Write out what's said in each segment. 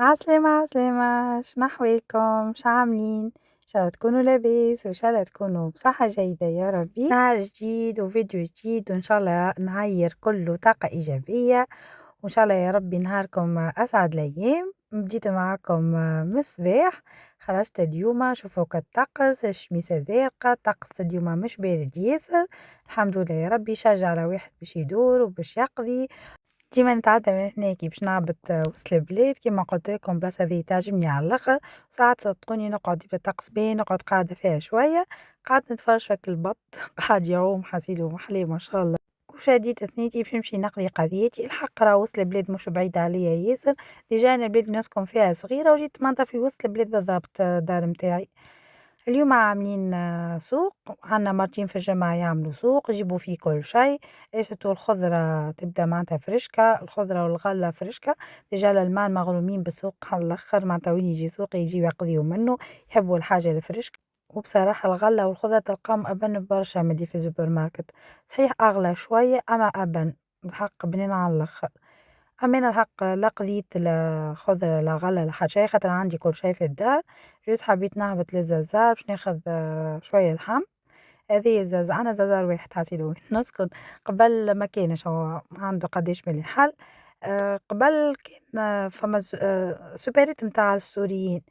عسلامة عسلامة، شنحوالكم؟ شعاملين؟ إن شاء الله تكونوا لاباس وإن شاء الله تكونوا بصحة جيدة يا ربي. نهار جديد وفيديو جديد وإن شاء الله نهار كله طاقة إيجابية، وإن شاء الله يا ربي نهاركم أسعد الأيام. بديت معاكم من الصباح، خرجت اليوم شوفوا كالطقس الشميسة زرقاء، الطقس اليوم مش بارد ياسر، الحمد لله يا ربي. شجع على واحد باش يدور وباش يقضي. ديما نتعدى من هناكي باش نهبط وسط البلاد كيما قلت لكم، البلاصة هذي تعجبني على الآخر. ساعات صدقوني نقعد يبدا الطقس باهي نقعد قاعدة فيها شوية، قعدت نتفرج فيك البط قاعد يعوم حسيلو محلاه ما شاء الله. وشديت ثنيتي باش نمشي نقضي قضيتي. الحق راه وسط البلاد مش بعيدة عليا ياسر، ديجا أنا البلاد اللي نسكن فيها صغيرة وجيت معناتها في وسط البلاد بالضبط. دار متاعي اليوم عاملين سوق، عندنا مرتين في الجمعة يعملوا سوق يجيبوا فيه كل شيء. ايشتو الخضرة تبدا معناتها فرشكة، الخضرة والغلة فرشكة. ديجا الألمان مغرومين بالسوق على الآخر، معناتها وين يجي سوق يجيو يقضيو منه، يحبوا الحاجة الفريشكة. وبصراحة الغلة والخضرة تلقاهم أبن برشا من اللي في السوبر ماركت، صحيح أغلى شوية أما أبن، الحق بنين على الآخر. أما أنا الحق لا قضيت لا خضرة لا غلة لا حتى شي، خاطر عندي كل شي في الدار. جوز حبيت نهبط للزازار باش ناخذ شوية لحم. هذه الزاز أنا زازار واحد حاسيلو وين نسكن. قبل ما كانش هو عنده قداش من حل. قبل كان فما سوبريت متاع السوريين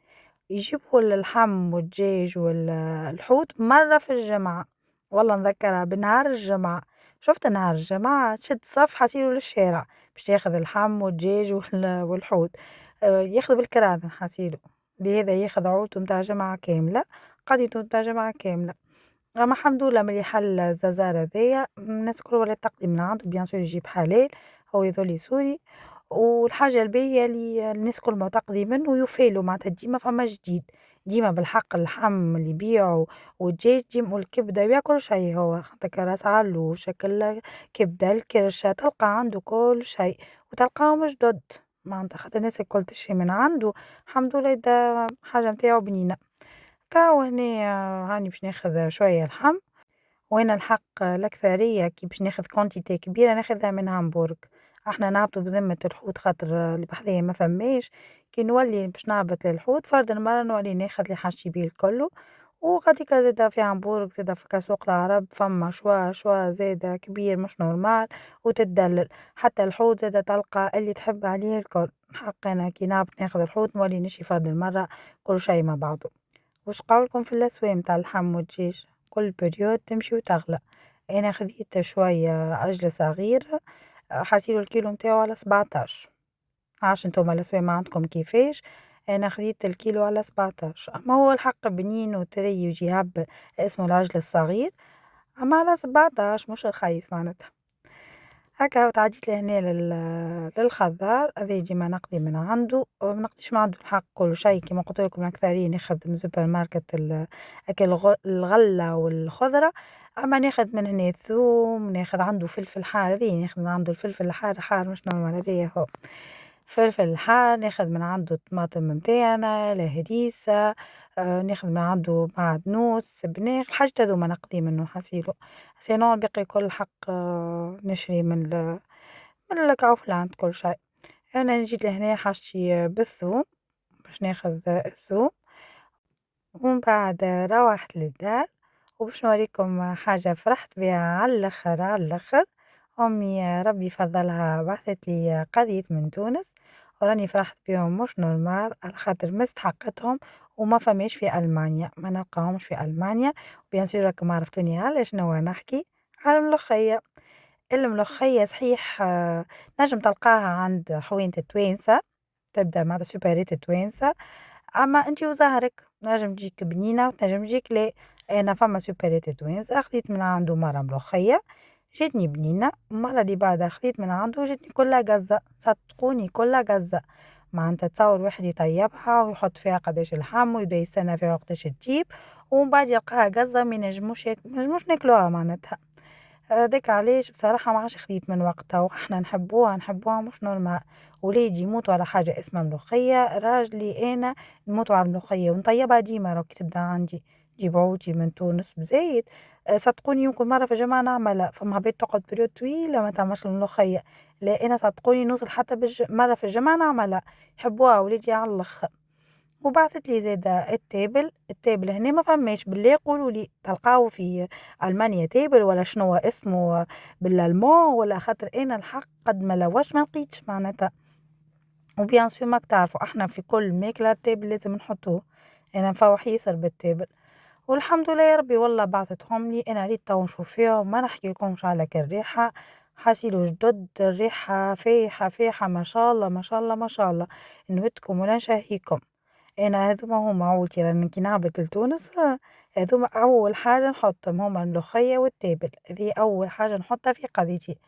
يجيبوا اللحم والدجاج والحوت مرة في الجمعة. والله نذكرها بنهار الجمعة، شفت نهار الجمعة تشد صف حسيلو للشارع باش ياخذ اللحم والدجاج والحوت. ياخذ بالكراذن حسيلو، لهذا ياخذ عروضه متاع جمعة كاملة، قضيته متاع جمعة كاملة. أما الحمد لله ملي حل الزازار هذايا الناس الكل ولات تقضي من عنده، بيان سور يجيب حلال، هو يظل سوري. والحاجة الباهية اللي الناس كل ما تقضي منه يوفالو، معناتها ديما فما جديد. ديما بالحق اللحم اللي يبيعو والدجاج ديما والكبدة يبيع كل شي، هو خاطر راس علوش شكل كبدة الكرشة تلقى عنده كل شي، وتلقاهم جدد معناتها خاطر الناس الكل تشري من عنده. الحمد لله دا حاجة متاعو بنينة. كاو هنايا هاني باش ناخذ شوية لحم، وأنا الحق الأكثرية كي باش ناخذ كونتيتي كبيرة ناخذها من هامبورغ. إحنا نهبطوا بذمة الحوت خاطر اللي بحذايا ما فماش. كي نولي باش نهبط للحوت فرد المرة نولي ناخذ اللي حاجتي بيه الكلو. وغاديكا زادا في هامبورغ زادا في سوق العرب فما شوا زادا كبير مش نورمال وتتدلل. حتى الحوت زادا تلقى اللي تحب عليه الكل. حق أنا كي نهبط ناخذ الحوت نولي نشري فرد المرة كل شي مع بعضه. واش قولكم في الأسواق متاع اللحم والدجاج؟ كل بريود تمشي وتغلى. أنا خذيت شوية عجل صغير، حاسيلو الكيلو متاعو على 17. عارفش نتوما الأسواق ما عندكم كيفاش. أنا خذيت الكيلو على 17، أما هو الحق بنين وطري ويجي هب، اسمه العجل الصغير، أما على 17 مش رخيص معناتها. هكا وتعديت لهنا للخضار هذا ديما نقضي من عنده، وما نقضيش من عنده الحق كل شيء كيما قلت لكم الأكثرية ناخذ من سوبر ماركت أكل الغلة والخضرة. أما ناخذ من هنا الثوم، ناخذ عنده فلفل حار، هذه ناخذ من عنده الفلفل الحار حار مش نورمال هذايا هو فلفل حار. ناخذ من عنده الطماطم متاعنا الهريسة. ناخذ من عنده معدنوس سبناخ الحاجات هاذوما نقضي منه حسيلو. سينون الباقي كل حق نشري من الكاوفلاند كل شيء. أنا جيت لهنا حاجتي بالثوم باش ناخذ الثوم، ومن بعد روحت للدار. وباش نوريكم حاجة فرحت بها على الآخر على الآخر. أمي ربي يفضلها بعثت لي قضية من تونس، وراني فرحت بيهم مش نورمال على خاطر مستحقتهم. وما فماش في ألمانيا، ما نلقاهمش في ألمانيا. بيان سور راكم عرفتوني على شنو نحكي، على الملوخية. الملوخية صحيح نجم تلقاها عند حوينة التوانسة، تبدا مع سوبريت التوانسة. أما أنتِ وزهرك، تنجم تجيك بنينة وتنجم تجيك لا. أنا فما سوبريت توانسة خديت من عنده مرة ملوخية جاتني بنينة، المرة اللي بعدها خديت من عنده جاتني كلها قزة، صدقوني كلها قزة. معناتها تصور واحد يطيبها ويحط فيها قداش اللحم ويبدا يستنى فيها وقتاش تجيب، ومن بعد يلقاها قزة منجموش ناكلوها معناتها. هذاك علاش بصراحة ما عادش خديت من وقتها، وإحنا نحبوها مش نورمال. ولادي يموتوا على حاجة اسمها ملوخية، راجلي أنا نموتوا على الملوخية ونطيبها ديما راكي تبدا عندي. نجيب عودي من تونس بزايد. صدقوني يمكن مرة في الجمعة نعملها، فما عباد تقعد بريود طويلة ما تعملش الملوخية. لا أنا صدقوني نوصل حتى مرة في الجمعة نعملها، يحبوها ولادي على الآخر. وبعثت لي زادة التابل هنا ما فماش، بالله قولوا لي تلقاو في ألمانيا تابل ولا شنو اسمه بالألمان، ولا خاطر أنا الحق قد ما لوش ما لقيتش معناتها. وبيان سور ماك تعرفوا احنا في كل ماكلة التابل لازم نحطوه، انا نفوح ياسر بالتابل. والحمد لله يا ربي والله بعثتهم لي، انا ريت تو نشوف فيهم ما نحكي لكمش على الريحة، حاسيلو جدد، الريحة فايحة فايحة ما شاء الله ما شاء الله ما شاء الله، نبتكم ولا نشهيكم. أنا هاذوما هما عودتي راني كي نهبط لتونس هاذوما أول حاجة نحطهم هما الملوخية والتابل، هذي أول حاجة نحطها في قضيتي.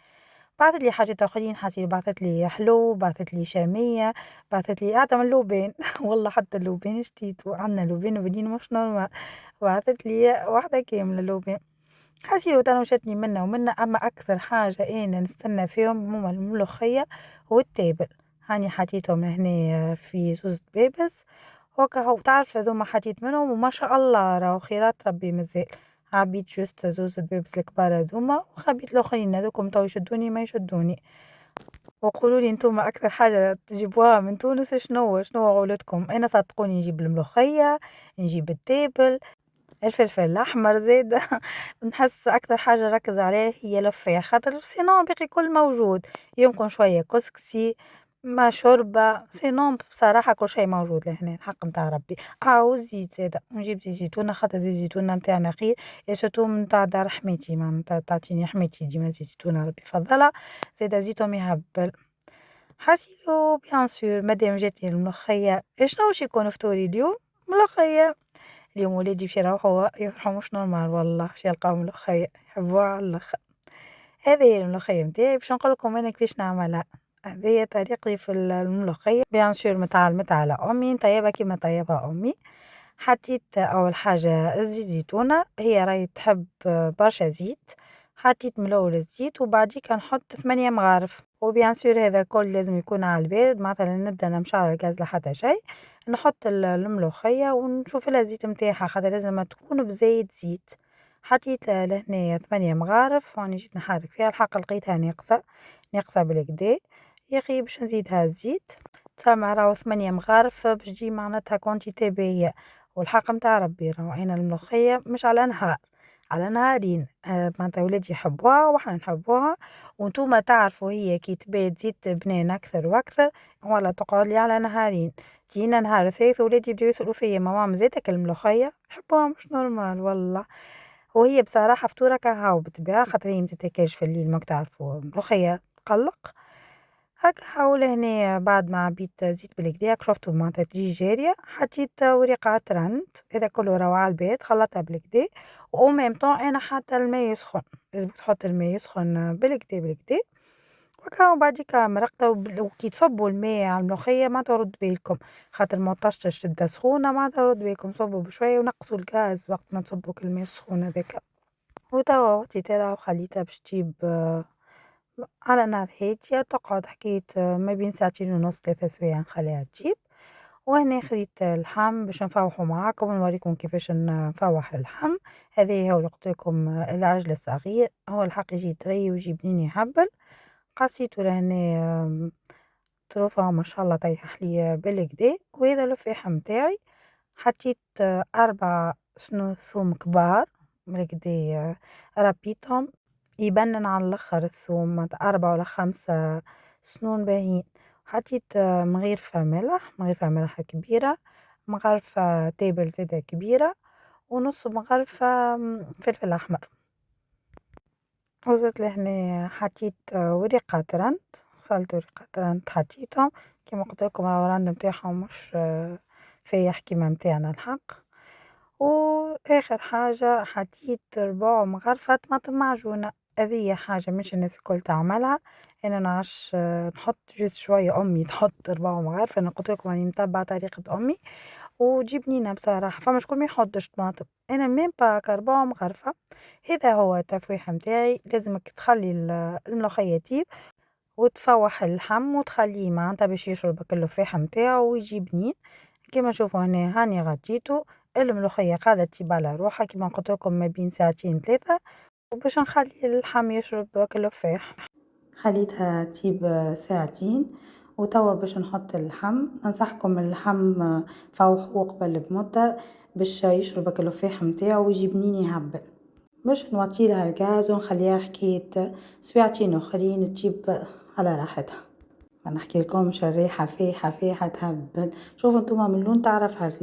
بعثت لي حاجات آخرين حسيت، بعثت لي حلو، بعثت لي شامية، بعثت لي من اللوبان والله حتى اللوبان شتيتو، عندنا لوبان وبنين مش نورمال، بعثت لي واحدة كاملة لوبان. حسيت أنا وشتني منا ومنا، أما أكثر حاجة أنا نستنى فيهم هما الملوخية والتابل. هاني حطيتهم هنا في زوز بيبس وكا تعرف هذوما حطيت منهم وما شاء الله راهو خيرات ربي مازال. عبيت جوست زوز البيبس الكبار هذوما وخبيت الاخرين هذوكم تو يشدوني ما يشدوني. وقولوا لي انتم اكثر حاجه تجيبوها من تونس شنو عولتكم؟ انا صدقوني نجيب الملوخيه، نجيب التابل، الفلفل الأحمر زيد نحس أكتر حاجة ركز عليها هي الفاح، خاطر سينون باقي كل موجود، يمكن شوية كسكسي ما شوربة، سينون بصراحة كل شي موجود لهنا الحق متاع ربي. والزيت زادا نجيب زيت زيتونة، خاطر زيت زيتونة متاعنا خير، يا متاع دار حماتي معناتها تعطيني حماتي ديما زيت زيتونة ربي يفضلها، زادا زيتهم يهبل. حسيتو بيان سور مادام جاتني الملوخية شنو باش يكون فطوري اليوم؟ ملوخية. اليوم ولادي باش يفرحوا مش نورمال والله، باش يلقاو ملوخية يحبوها على الآخر. هذه هي الملوخية متاعي، باش نقول لكم أنا كيفاش نعملها. هذه طريقتي في الملوخية، بيان سور متعلمتها على أمي، نطيبها كيما طيبها أمي. حطيت أول حاجة الزيت زيتونة، هي راهي تحب برشا زيت، حطيت من الأول الزيت وبعديكا نحط 8 مغارف، وبيان سور هذا الكل لازم يكون على البارد، معناتها لا نبدا نمشي على الغاز لا حتى شي. نحط الملوخية ونشوف لها الزيت متاعها، خاطر لازم تكون بزايد زيت. حطيت لهنا 8 مغارف واني جيت نحرك فيها، الحق لقيتها ناقصة بالكدا، يا أخي باش نزيدها الزيت. تسمى راهو 8 مغارف باش تجي معناتها كونتيتي باهية. والحق متاع ربي راهو أنا الملوخية مش على نهار، على نهارين، معناتها ولادي يحبوها وإحنا نحبوها، وانتوما تعرفوا هي كي تبات تزيد بنان أكثر وأكثر ولا تقعد لي على نهارين. جينا نهار ثالث ولادي بداو يسألوا فيا ماما مزيتك الملوخية، يحبوها مش نورمال والله. وهي بصراحة فطورة كهو بالطبيعة، خاطر هي متتاكلش في الليل ماك تعرفوا الملوخية تقلق. هاكا حاول هنا بعد ما عبيت زيت بالكدا شفتو معناتها تجي جارية، حطيت ورقة رند، هذا كله راهو على البيت خلطها بالكدا، و ميم طون أنا حاطة الماء يسخن، لازم تحط الماء يسخن بالكدا، وهاكا وبعديكا مرقته وكي تصبوا الماء على الملوخية معناتها رد بالكم، خاطر ما طشتش تبدا سخونة معناتها رد بالكم صبوا بشوية ونقصوا الغاز وقت ما تصبوا الماء السخون هذاكا. وتوا وطيتها وخليتها باش تجيب على نار هادية، تقعد حكاية ما بين ساعتين ونص 3 سوايع نخليها تجيب. وهنا خديت اللحم باش نفوحو معاكم ونوريكم كيفاش نفوح اللحم. هذا هو اللي قلتلكم العجل الصغير، هو الحق يجي طري ويجي بنين يهبل. قصيتو لهنا طروفة ما شاء الله طيح لي بالكدا. وهذا اللفاح متاعي حطيت 4 سنون ثوم كبار بالكدا، ربيتهم يبنن على الآخر الثوم 4 ولا 5 سنون باهيين. حطيت مغرفة ملح كبيرة، مغرفة تابل زادا كبيرة، ونص مغرفة فلفل أحمر. وزدت لهنا حطيت ورقة رند، غسلت ورقة رند حطيتهم كيما قلتلكم راهو الرند متاعهم مش فايح كيما متاعنا الحق. وآخر حاجة حطيت ربع مغرفة طماطم معجونة، هذه حاجة مش الناس الكل تعملها، أنا نعرفش نحط جوست شوية أمي تحط ربع مغرفة، أنا قلتلكم راني نتبع طريقة أمي وتجي بنينة بصراحة. فما شكون ما يحطش طماطم، أنا ميم با ربع مغرفة. هذا هو التفويحة متاعي، لازمك تخلي الملوخية تطيب وتفوح اللحم وتخليه معناتها باش يشرب اللفاحة متاعو ويجي بنين. كيما تشوفوا هنا هاني غطيتو، الملوخية قاعدة تجيب على روحها كيما قلت لكم ما بين ساعتين 3، وباش نخلي اللحم يشرب كلوفاح خليتها تجيب ساعتين. وتوا باش نحط اللحم، ننصحكم اللحم فوحوه قبل بمدة باش يشرب الكلوفاح متاعو ويجي بنين يهبل. باش نوطيلها الغاز ونخليها حكاية ساعتين اخرين تجيب على راحتها. ما نحكي لكمش الريحة فيحة تهبل. شوفوا انتوما من اللون تعرف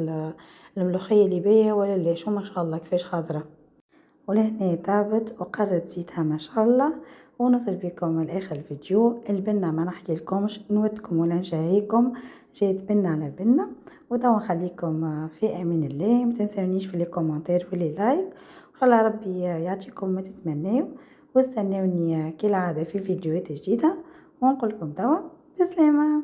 الملوخية اللي باهية ولا لا، شو ما شاء الله كيفاش خضرة. ولهنا طابت وقرت زيتها ما شاء الله. ونوصل بكم لاخر الفيديو. البنة ما نحكي لكمش، نودكم ولا نشهيكم، جايت بنة على بنة. وتوا نخليكم في امان الله. ما تنسونيش في الكومنتير واللي لايك. والله ربي يعطيكم ما تتمنوا، واستنوني كالعادة في فيديوهات جديدة. ونقولكم توا بسلامة.